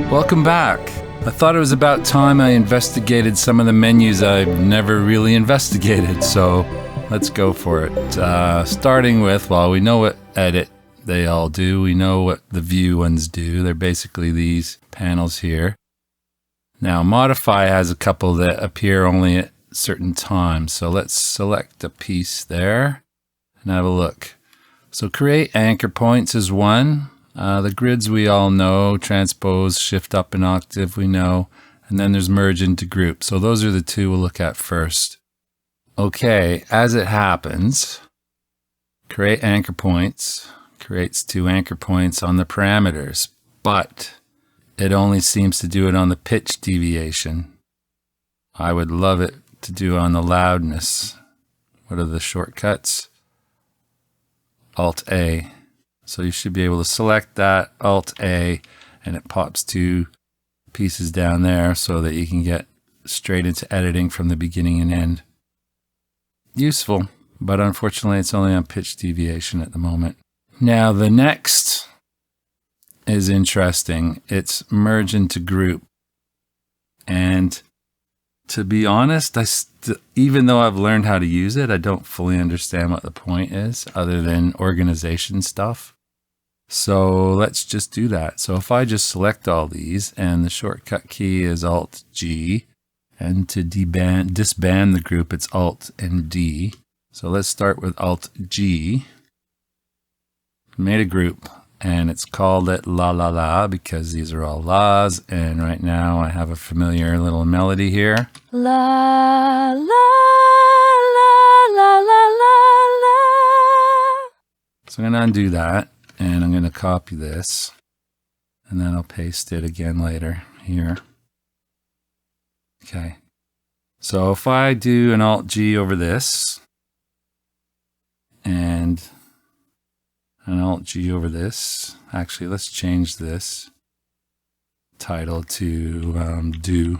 Welcome back. I thought it was about time I investigated some of the menus I've never really investigated, so let's go for it. Starting with, well, we know what edit they all do. We know what the view ones do. They're basically these panels here. Now, modify has a couple that appear only at certain times. So let's select a piece there and have a look. So create anchor points is one. The grids we all know, transpose, shift up an octave we know, and then there's merge into group. So those are the two we'll look at first. Okay, as it happens, create anchor points, creates two anchor points on the parameters, but it only seems to do it on the pitch deviation. I would love it to do on the loudness. What are the shortcuts? Alt-A. So you should be able to select that, Alt-A, and it pops two pieces down there so that you can get straight into editing from the beginning and end. Useful, but unfortunately it's only on pitch deviation at the moment. Now the next is interesting. It's merge into group. And to be honest, even though I've learned how to use it, I don't fully understand what the point is other than organization stuff. So let's just do that. So if I just select all these, and the shortcut key is Alt-G, and to disband the group, it's Alt and D. So let's start with Alt-G. Made a group, and it's called it La La La because these are all la's, and right now I have a familiar little melody here. La la la la la la la. So I'm going to undo that. And I'm going to copy this, and then I'll paste it again later here. Okay. So if I do an Alt-G over this, and an Alt-G over this, actually, let's change this title to do.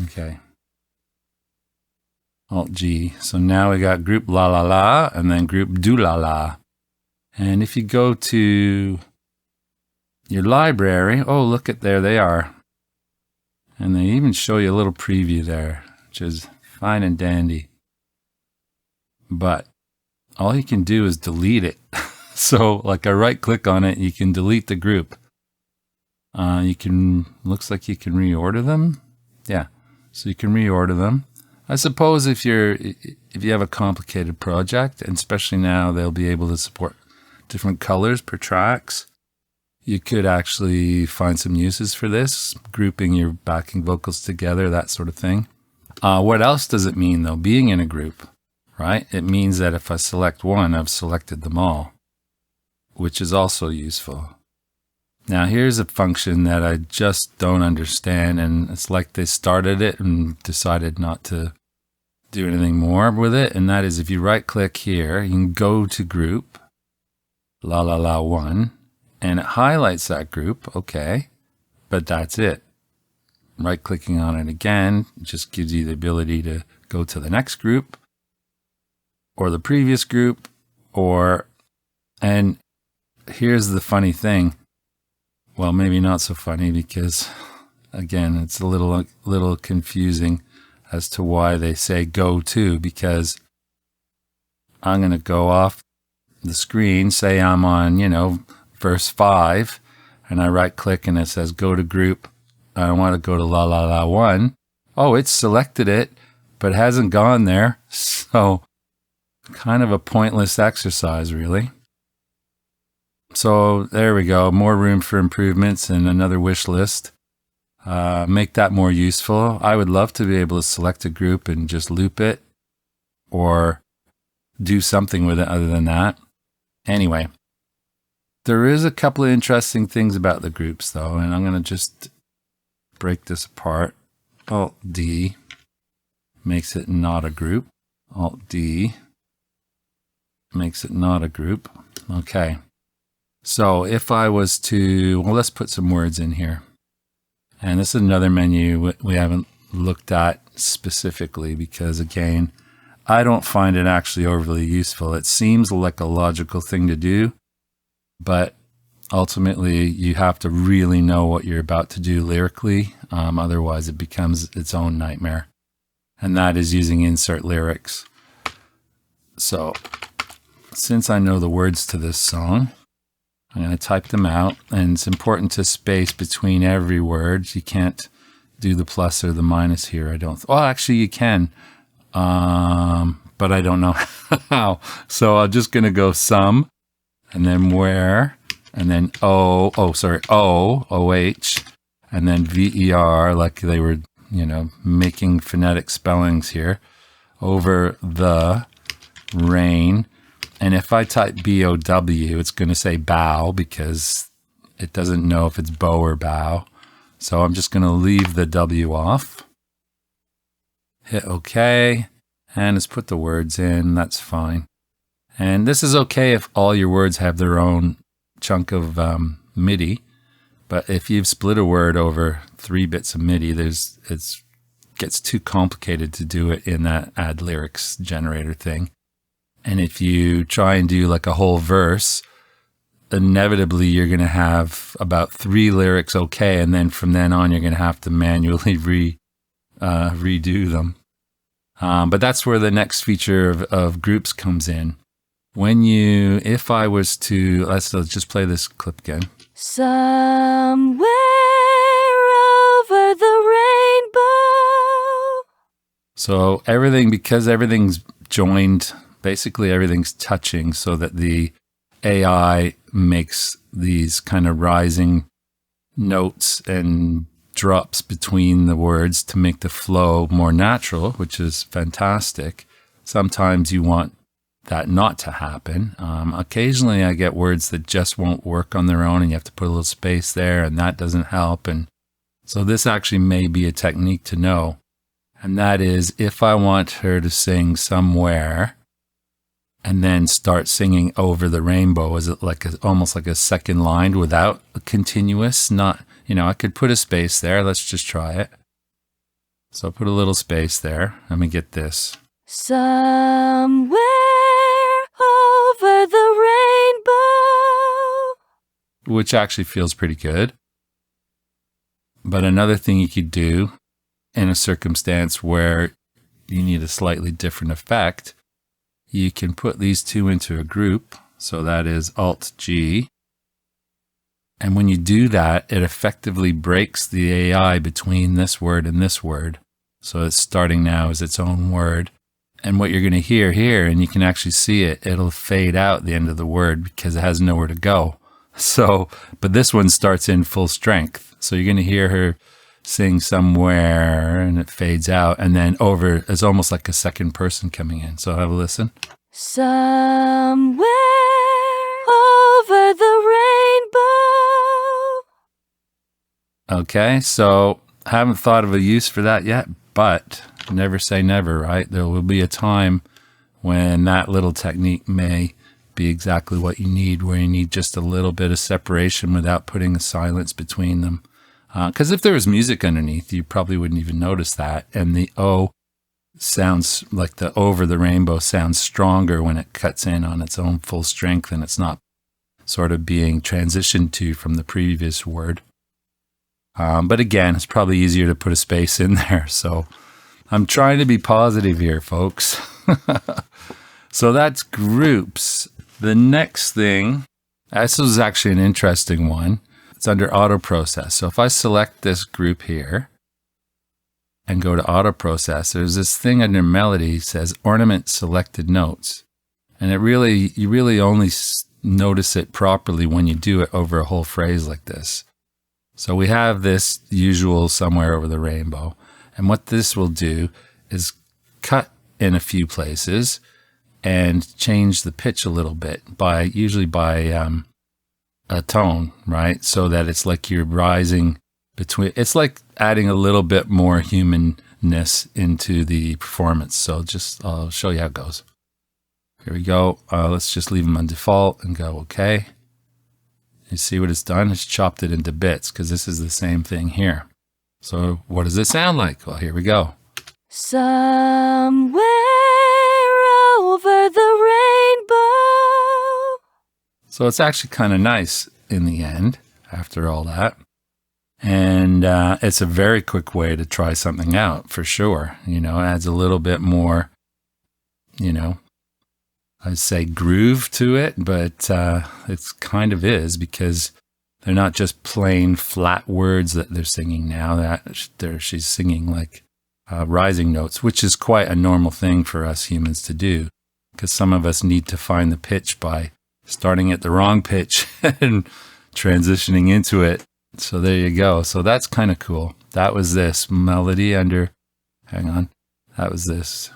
Okay. Alt-G. So now we got group La La La and then group Do La La. And if you go to your library, oh, look at there they are. And they even show you a little preview there, which is fine and dandy. But all you can do is delete it. So like I right click on it, you can delete the group. Looks like you can reorder them. Yeah, so you can reorder them. I suppose if you have a complicated project, and especially now they'll be able to support different colors per tracks, you could actually find some uses for this, grouping your backing vocals together, that sort of thing. What else does it mean though, being in a group, right? It means that if I select one, I've selected them all, which is also useful. Now here's a function that I just don't understand, and it's like they started it and decided not to do anything more with it, and that is if you right click here, you can go to group, La La La 1, and it highlights that group, okay, but that's it. Right clicking on it again just gives you the ability to go to the next group, or the previous group, and here's the funny thing. Well, maybe not so funny because, again, it's a little confusing as to why they say go to, because I'm going to go off the screen, say I'm on, verse 5, and I right click and it says go to group. I want to go to La La La 1. Oh, it's selected it, but it hasn't gone there. So kind of a pointless exercise, really. So there we go, more room for improvements and another wish list. Make that more useful. I would love to be able to select a group and just loop it or do something with it other than that. Anyway, there is a couple of interesting things about the groups though, and I'm going to just break this apart. Alt-D makes it not a group. Alt-D makes it not a group. Okay. So if I was to, well, let's put some words in here. And this is another menu we haven't looked at specifically because, again, I don't find it actually overly useful. It seems like a logical thing to do, but ultimately you have to really know what you're about to do lyrically. Otherwise it becomes its own nightmare. And that is using insert lyrics. So since I know the words to this song, I'm going to type them out, and it's important to space between every word. You can't do the plus or the minus here. Well, actually you can, but I don't know how. So I'm just going to go some, and then where, and then O-H, and then V-E-R, like they were, making phonetic spellings here, over the rain. And if I type B-O-W, it's going to say bow because it doesn't know if it's bow or bow. So I'm just going to leave the W off. Hit OK. And let's put the words in. That's fine. And this is okay if all your words have their own chunk of MIDI. But if you've split a word over 3 bits of MIDI, it gets too complicated to do it in that add lyrics generator thing. And if you try and do like a whole verse, inevitably you're going to have about 3 lyrics okay, and then from then on you're going to have to manually redo them. But that's where the next feature of groups comes in. If I was to, let's just play this clip again. Somewhere over the rainbow. So because everything's joined, basically everything's touching, so that the AI makes these kind of rising notes and drops between the words to make the flow more natural, which is fantastic. Sometimes you want that not to happen. Occasionally I get words that just won't work on their own, and you have to put a little space there, and that doesn't help. And so this actually may be a technique to know. And that is, if I want her to sing somewhere and then start singing over the rainbow, is it almost like a second line without a continuous, I could put a space there. Let's just try it. So I'll put a little space there. Let me get this. Somewhere over the rainbow. Which actually feels pretty good. But another thing you could do in a circumstance where you need a slightly different effect, you can put these two into a group. So that is Alt-G. And when you do that, it effectively breaks the AI between this word and this word. So it's starting now as its own word. And what you're going to hear here, and you can actually see it, it'll fade out at the end of the word because it has nowhere to go. So, but this one starts in full strength. So you're going to hear her sing somewhere and it fades out, and then over, it's almost like a second person coming in. So have a listen. Somewhere over the rainbow. Okay, so I haven't thought of a use for that yet, but never say never, right? There will be a time when that little technique may be exactly what you need, where you need just a little bit of separation without putting a silence between them. Because if there was music underneath, you probably wouldn't even notice that. And the O sounds like the over the rainbow sounds stronger when it cuts in on its own full strength and it's not sort of being transitioned to from the previous word. But again, it's probably easier to put a space in there. So I'm trying to be positive here, folks. So that's groups. The next thing, this is actually an interesting one. It's under auto process. So if I select this group here and go to auto process, there's this thing under melody says ornament selected notes. And you really only notice it properly when you do it over a whole phrase like this. So we have this usual somewhere over the rainbow. And what this will do is cut in a few places and change the pitch a little bit usually by a tone, right? So that it's like you're rising between, it's like adding a little bit more humanness into the performance. So I'll show you how it goes. Here we go. Let's just leave them on default and go okay. You see what it's done? It's chopped it into bits because this is the same thing here. So what does it sound like? Well, here we go. Somewhere over the rainbow. So it's actually kind of nice in the end after all that. And it's a very quick way to try something out for sure. You know, it adds a little bit more, you know, I'd say groove to it, but it's kind of is because they're not just plain flat words that they're singing now. That she's singing like rising notes, which is quite a normal thing for us humans to do, because some of us need to find the pitch by starting at the wrong pitch and transitioning into it. So there you go. So that's kind of cool. That was this melody under, hang on, that was this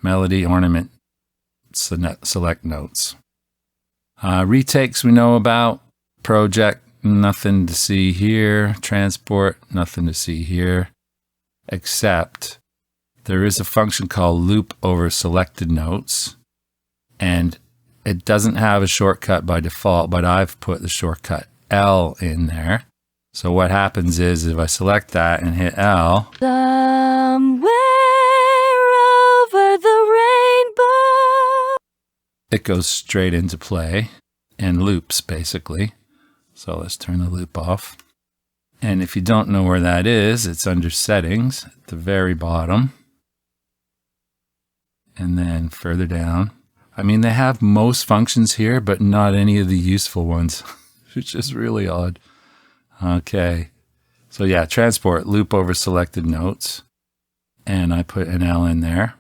melody ornament select notes. Retakes we know about. Project, nothing to see here. Transport, nothing to see here. Except there is a function called loop over selected notes. And it doesn't have a shortcut by default, but I've put the shortcut L in there. So what happens is if I select that and hit L, somewhere over the rainbow, it goes straight into play and loops basically. So let's turn the loop off. And if you don't know where that is, it's under settings at the very bottom. And then further down. I mean, they have most functions here, but not any of the useful ones, which is really odd. Okay. So yeah, transport, loop over selected notes. And I put an L in there.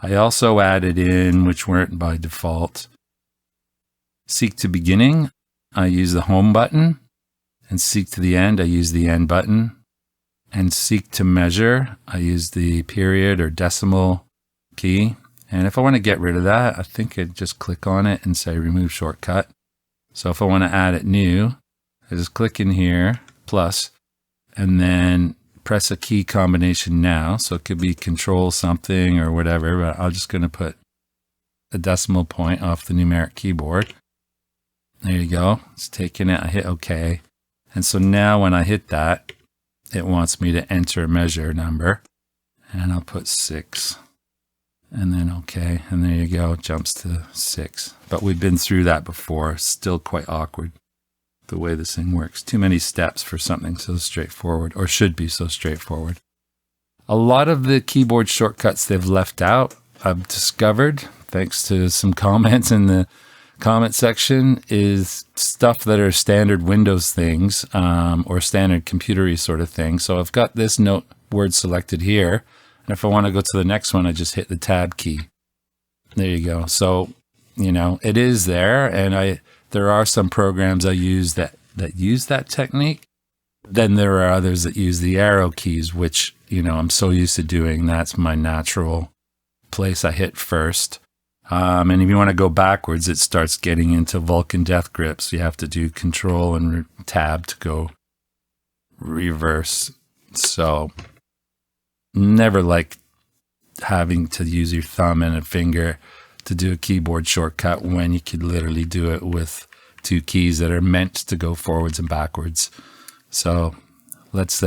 I also added in, which weren't by default, seek to beginning. I use the home button, and seek to the end, I use the end button, and seek to measure, I use the period or decimal key. And if I want to get rid of that, I think I'd just click on it and say remove shortcut. So if I want to add it new, I just click in here, plus, and then press a key combination now. So it could be control something or whatever, but I'm just going to put a decimal point off the numeric keyboard. There you go. It's taking it. I hit OK. And so now when I hit that, it wants me to enter a measure number. And I'll put 6. And then OK. And there you go. It jumps to 6. But we've been through that before. Still quite awkward the way this thing works. Too many steps for something so straightforward, or should be so straightforward. A lot of the keyboard shortcuts they've left out, I've discovered, thanks to some comments in the comment section, is stuff that are standard Windows things or standard computery sort of thing. So I've got this note word selected here. And if I want to go to the next one, I just hit the tab key. There you go. So, you know, it is there. And there are some programs I use that use that technique. Then there are others that use the arrow keys, which, you know, I'm so used to doing. That's my natural place I hit first. And if you want to go backwards, it starts getting into Vulcan death grips. You have to do control and tab to go reverse. So never like having to use your thumb and a finger to do a keyboard shortcut when you could literally do it with 2 keys that are meant to go forwards and backwards. So let's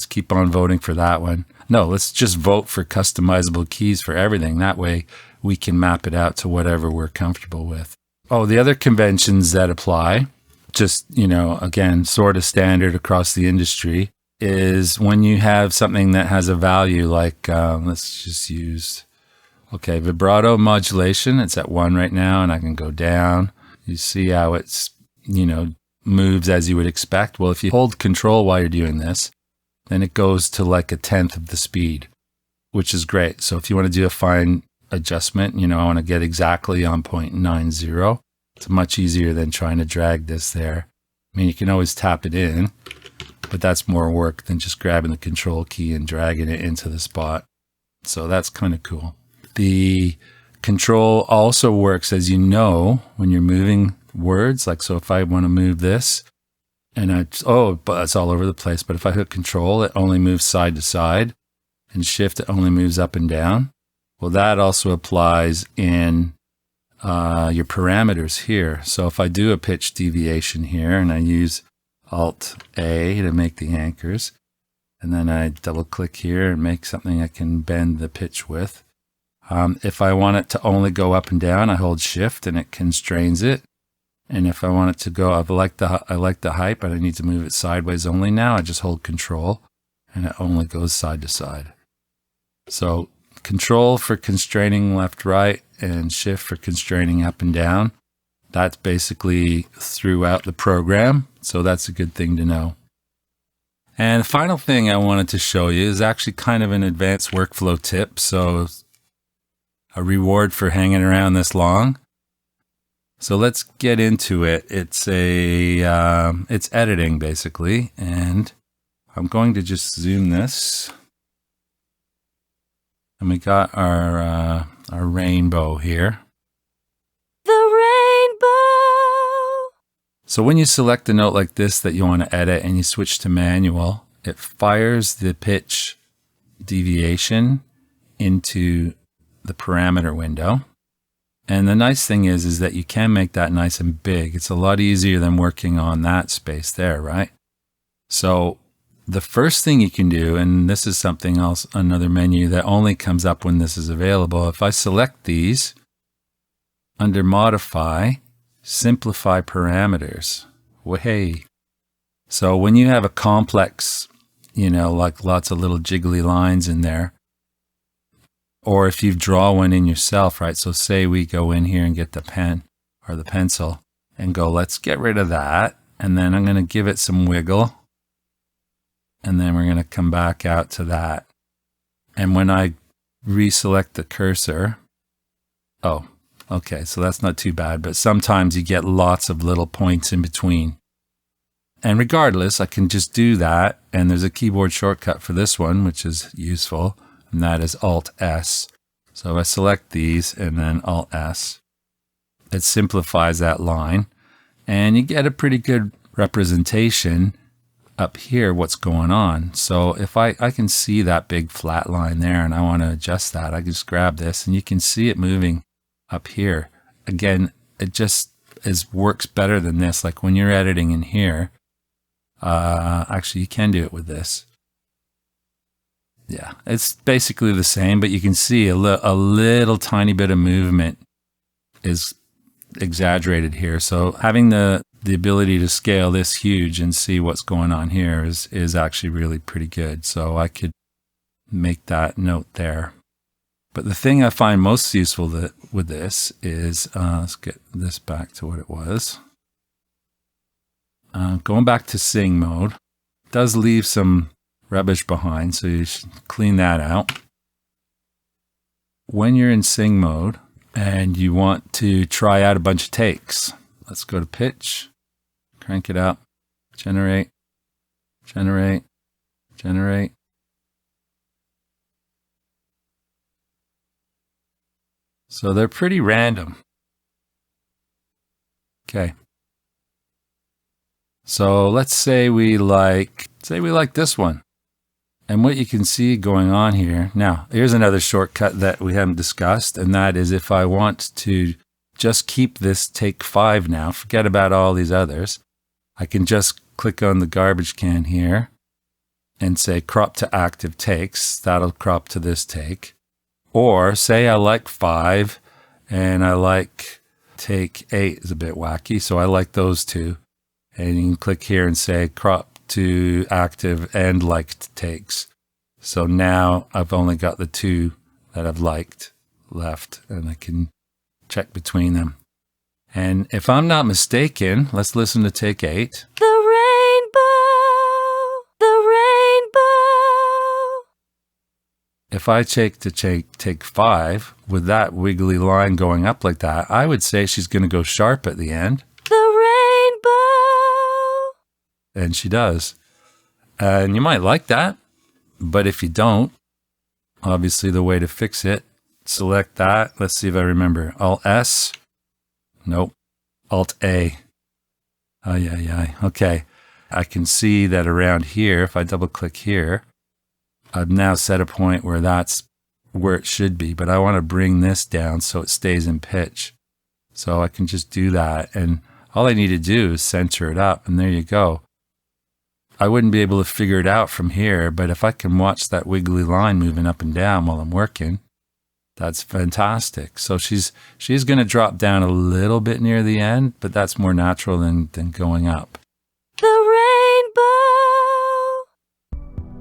keep on voting for that one. No, let's just vote for customizable keys for everything. That way we can map it out to whatever we're comfortable with. Oh, the other conventions that apply, just, you know, again, sort of standard across the industry, is when you have something that has a value like, let's just use, okay, vibrato modulation. It's at 1 right now, and I can go down. You see how it's, you know, moves as you would expect. Well, if you hold control while you're doing this, then it goes to like 1/10 of the speed, which is great. So if you want to do a fine adjustment, you know, I want to get exactly on 0.90. It's much easier than trying to drag this there. I mean, you can always tap it in, but that's more work than just grabbing the control key and dragging it into the spot. So that's kind of cool. The control also works, as you know, when you're moving words. Like, so if I want to move this, and but it's all over the place. But if I hit control, it only moves side to side, and shift, it only moves up and down. Well, that also applies in your parameters here. So if I do a pitch deviation here, and I use Alt-A to make the anchors, and then I double click here and make something I can bend the pitch with. If I want it to only go up and down, I hold Shift and it constrains it. And if I want it to go, I like the height, but I need to move it sideways only now. I just hold Control, and it only goes side to side. So Control for constraining left, right, and Shift for constraining up and down. That's basically throughout the program, so that's a good thing to know. And the final thing I wanted to show you is actually kind of an advanced workflow tip, so a reward for hanging around this long. So let's get into it. It's editing basically, and I'm going to just zoom this. And we got our rainbow here. The rainbow. So when you select a note like this that you want to edit and you switch to manual, it fires the pitch deviation into the parameter window. And the nice thing is that you can make that nice and big. It's a lot easier than working on that space there, right? So the first thing you can do, and this is something else, another menu that only comes up when this is available. If I select these, under Modify, Simplify Parameters. Hey. So when you have a complex, like lots of little jiggly lines in there, or if you draw one in yourself, right? So say we go in here and get the pen or the pencil and go, let's get rid of that. And then I'm going to give it some wiggle. And then we're going to come back out to that. And when I reselect the cursor, oh, okay, so that's not too bad. But sometimes you get lots of little points in between. And regardless, I can just do that. And there's a keyboard shortcut for this one, which is useful. And that is Alt-S. So I select these and then Alt-S. It simplifies that line. And you get a pretty good representation up here what's going on. So if I can see that big flat line there and I want to adjust that, I can just grab this and you can see it moving up here. Again, it just works better than this. Like when you're editing in here, actually you can do it with this. Yeah, it's basically the same, but you can see a little tiny bit of movement is exaggerated here. So having the ability to scale this huge and see what's going on here is actually really pretty good. So I could make that note there. But the thing I find most useful with this is, let's get this back to what it was. Going back to sing mode, it does leave some rubbish behind, so you should clean that out. When you're in sing mode and you want to try out a bunch of takes, let's go to pitch, crank it up, generate, generate, generate. So they're pretty random. Okay. So let's say we like this one. And what you can see going on here, now here's another shortcut that we haven't discussed, and that is if I want to just keep this take 5 now, forget about all these others, I can just click on the garbage can here and say crop to active takes. That'll crop to this take. Or say I like 5 and I like take 8 is a bit wacky, so I like those two. And you can click here and say crop to active and liked takes. So now I've only got the 2 that I've liked left, and I can check between them. And if I'm not mistaken, let's listen to take 8. The rainbow. The rainbow. If I take take 5 with that wiggly line going up like that, I would say she's going to go sharp at the end. The rainbow. And she does. And you might like that, but if you don't, obviously the way to fix it, select that. Let's see if I remember. Alt-S. Nope. Alt-A. Oh, yeah. Okay. I can see that around here, if I double click here, I've now set a point where that's where it should be, but I want to bring this down so it stays in pitch. So I can just do that. And all I need to do is center it up, and there you go. I wouldn't be able to figure it out from here, but if I can watch that wiggly line moving up and down while I'm working, That's fantastic. So she's going to drop down a little bit near the end, but that's more natural than going up. The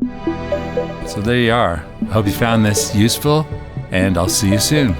rainbow. So there you are. I hope you found this useful, and I'll see you soon.